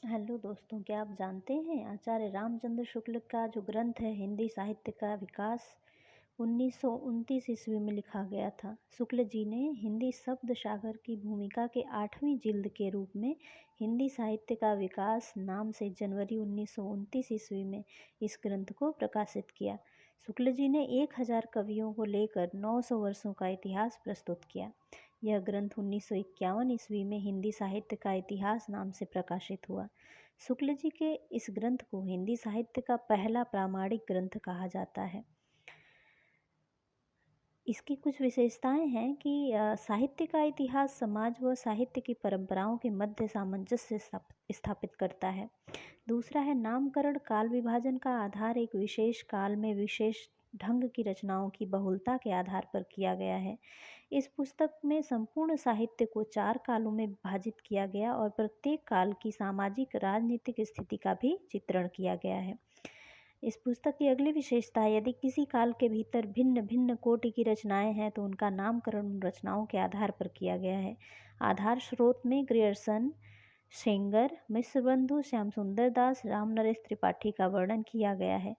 Hello दोस्तों, क्या आप जानते हैं आचार्य रामचंद्र शुक्ल का जो ग्रंथ है हिंदी साहित्य का विकास 1929 ईस्वी में लिखा गया था। शुक्ल जी ने हिंदी शब्द सागर की भूमिका के 8वीं जिल्द के रूप में हिंदी साहित्य का विकास नाम से जनवरी 1929 ईस्वी में इस ग्रंथ को प्रकाशित किया। शुक्ल जी ने 1000 कवियों को लेकर 900 वर्षों का इतिहास प्रस्तुत किया। यह ग्रंथ 1951 ईस्वी में हिंदी साहित्य का इतिहास नाम से प्रकाशित हुआ। शुक्ल जी के इस ग्रंथ को हिंदी साहित्य का पहला प्रामाणिक ग्रंथ कहा जाता है। इसकी कुछ विशेषताएं हैं कि साहित्य का इतिहास समाज व साहित्य की परंपराओं के मध्य सामंजस्य स्थापित करता है। दूसरा है नामकरण काल विभाजन का आधार एक विशेष काल में विशेष ढंग की रचनाओं की बहुलता के आधार पर किया गया है। इस पुस्तक में संपूर्ण साहित्य को 4 कालों में विभाजित किया गया और प्रत्येक काल की सामाजिक राजनीतिक स्थिति का भी चित्रण किया गया है। इस पुस्तक की अगली विशेषता है, यदि किसी काल के भीतर भिन्न भिन्न कोटि की रचनाएं हैं तो उनका नामकरण उन रचनाओं के आधार पर किया गया है। आधार स्रोत में ग्रियर्सन, सेंगर, मिश्रबंधु, श्याम सुंदर दास, राम नरेश त्रिपाठी का वर्णन किया गया है।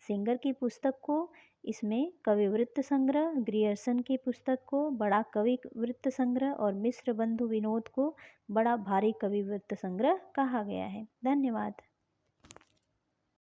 सेंगर की पुस्तक को इसमें कविवृत्त संग्रह, ग्रियर्सन की पुस्तक को बड़ा कवि वृत्त संग्रह और मिश्रबंधु विनोद को बड़ा भारी कविवृत्त संग्रह कहा गया है। धन्यवाद।